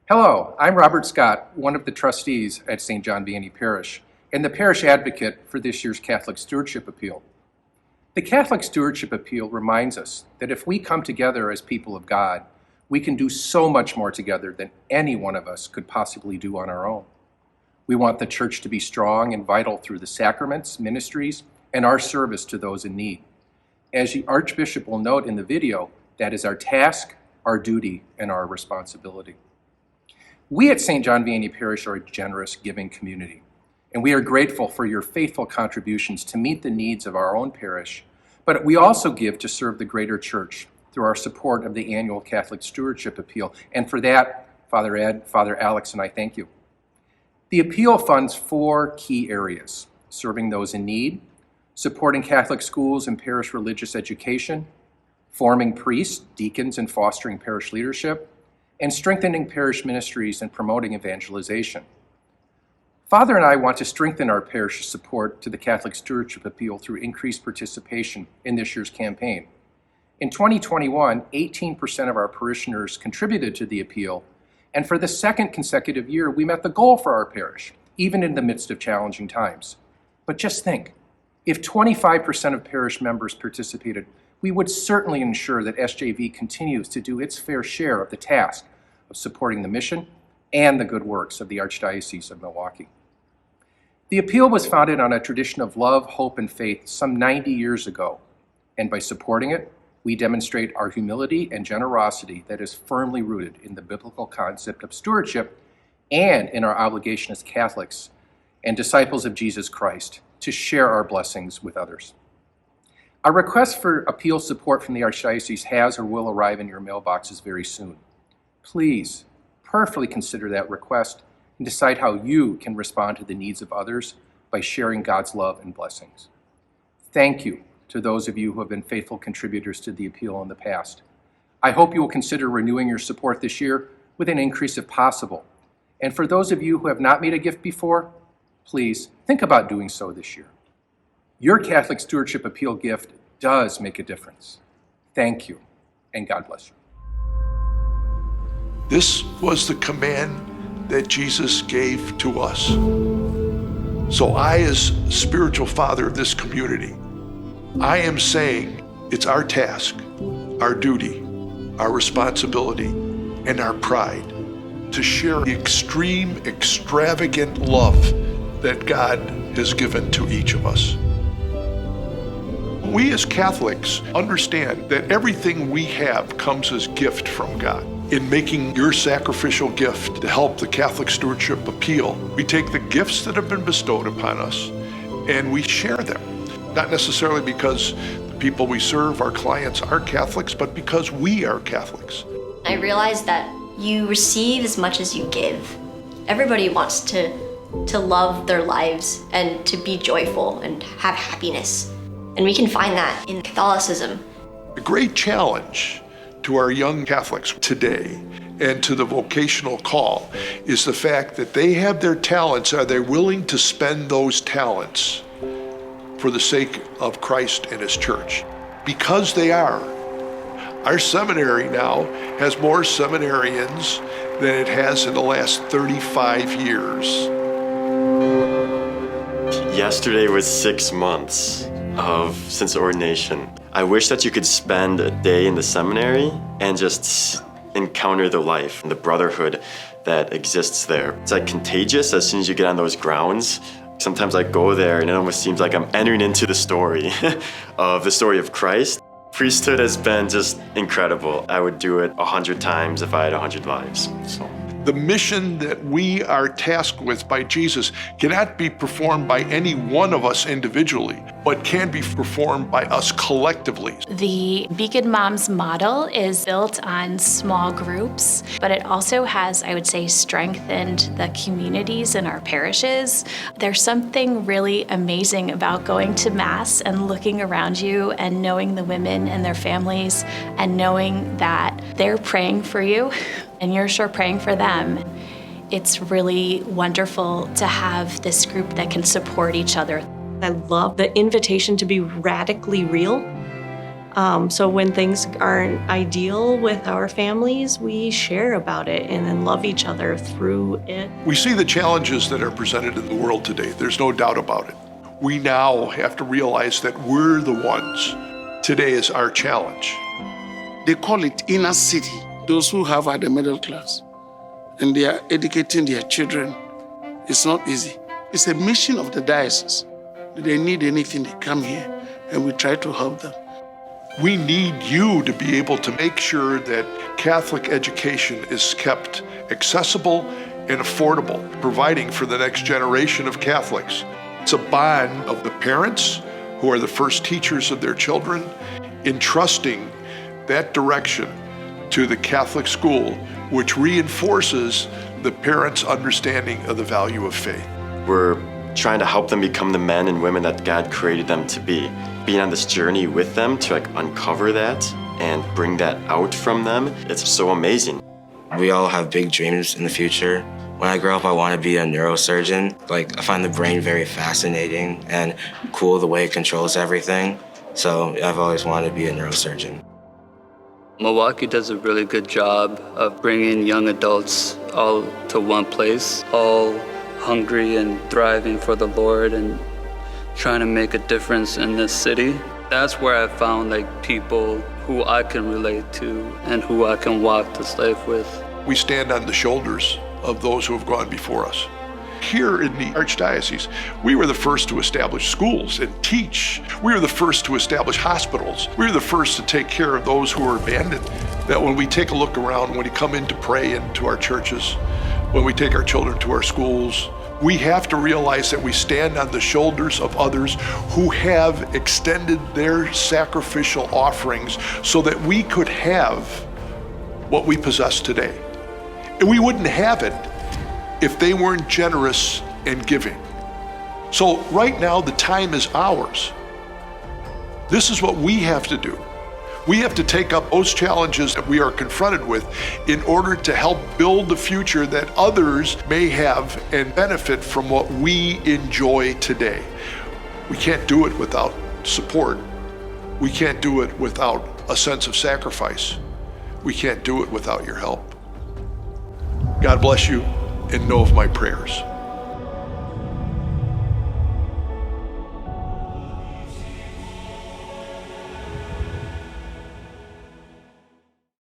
Hello, I'm Robert Scott, one of the trustees at St. John Vianney Parish, and the parish advocate for this year's Catholic Stewardship Appeal. The Catholic Stewardship Appeal reminds us that if we come together as people of God, we can do so much more together than any one of us could possibly do on our own. We want the church to be strong and vital through the sacraments, ministries, and our service to those in need. As the Archbishop will note in the video, that is our task, our duty, and our responsibility. We at St. John Vianney Parish are a generous, giving community, and we are grateful for your faithful contributions to meet the needs of our own parish, but we also give to serve the greater church through our support of the annual Catholic Stewardship Appeal, and for that, Father Ed, Father Alex, and I thank you. The appeal funds 4 key areas: serving those in need, supporting Catholic schools and parish religious education, forming priests, deacons, and fostering parish leadership, and strengthening parish ministries and promoting evangelization. Father and I want to strengthen our parish's support to the Catholic Stewardship Appeal through increased participation in this year's campaign. In 2021, 18% of our parishioners contributed to the appeal, and for the second consecutive year, we met the goal for our parish, even in the midst of challenging times. But just think, if 25% of parish members participated, we would certainly ensure that SJV continues to do its fair share of the task of supporting the mission and the good works of the Archdiocese of Milwaukee. The appeal was founded on a tradition of love, hope, and faith some 90 years ago, and by supporting it, we demonstrate our humility and generosity that is firmly rooted in the biblical concept of stewardship and in our obligation as Catholics and disciples of Jesus Christ to share our blessings with others. Our request for appeal support from the Archdiocese has or will arrive in your mailboxes very soon. Please prayerfully consider that request and decide how you can respond to the needs of others by sharing God's love and blessings. Thank you to those of you who have been faithful contributors to the appeal in the past. I hope you will consider renewing your support this year with an increase if possible. And for those of you who have not made a gift before, please think about doing so this year. Your Catholic Stewardship Appeal gift does make a difference. Thank you, and God bless you. This was the command that Jesus gave to us. So I, as spiritual father of this community, I am saying it's our task, our duty, our responsibility, and our pride to share the extreme, extravagant love that God has given to each of us. We as Catholics understand that everything we have comes as gift from God. In making your sacrificial gift to help the Catholic Stewardship Appeal, we take the gifts that have been bestowed upon us and we share them. Not necessarily because the people we serve, our clients, are Catholics, but because we are Catholics. I realized that you receive as much as you give. Everybody wants to love their lives and to be joyful and have happiness. And we can find that in Catholicism. The great challenge to our young Catholics today and to the vocational call is the fact that they have their talents. Are they willing to spend those talents for the sake of Christ and His church? Because they are. Our seminary now has more seminarians than it has in the last 35 years. Yesterday was 6 months since ordination. I wish that you could spend a day in the seminary and just encounter the life and the brotherhood that exists there. It's like contagious as soon as you get on those grounds. Sometimes I go there and it almost seems like I'm entering into the story of Christ. Priesthood has been just incredible. I would do it 100 times if I had 100 lives. So. The mission that we are tasked with by Jesus cannot be performed by any one of us individually, but can be performed by us collectively. The Beacon Moms model is built on small groups, but it also has, I would say, strengthened the communities in our parishes. There's something really amazing about going to Mass and looking around you and knowing the women and their families and knowing that they're praying for you and you're sure praying for them. It's really wonderful to have this group that can support each other. I love the invitation to be radically real. So when things aren't ideal with our families, we share about it and then love each other through it. We see the challenges that are presented in the world today. There's no doubt about it. We now have to realize that we're the ones. Today is our challenge. They call it inner city, those who have are the middle class. And they are educating their children. It's not easy. It's a mission of the diocese. If they need anything, they come here and we try to help them. We need you to be able to make sure that Catholic education is kept accessible and affordable, providing for the next generation of Catholics. It's a bond of the parents, who are the first teachers of their children, entrusting that direction to the Catholic school, which reinforces the parents' understanding of the value of faith. We're trying to help them become the men and women that God created them to be. Being on this journey with them to uncover that and bring that out from them, it's so amazing. We all have big dreams in the future. When I grow up, I want to be a neurosurgeon. I find the brain very fascinating and cool the way it controls everything. So I've always wanted to be a neurosurgeon. Milwaukee does a really good job of bringing young adults all to one place, all hungry and thriving for the Lord and trying to make a difference in this city. That's where I found people who I can relate to and who I can walk this life with. We stand on the shoulders of those who have gone before us. Here in the Archdiocese, we were the first to establish schools and teach. We were the first to establish hospitals. We were the first to take care of those who were abandoned. That when we take a look around, when we come in to pray into our churches, when we take our children to our schools, we have to realize that we stand on the shoulders of others who have extended their sacrificial offerings so that we could have what we possess today. And we wouldn't have it if they weren't generous and giving. So right now, the time is ours. This is what we have to do. We have to take up those challenges that we are confronted with in order to help build the future that others may have and benefit from what we enjoy today. We can't do it without support. We can't do it without a sense of sacrifice. We can't do it without your help. God bless you and know of my prayers.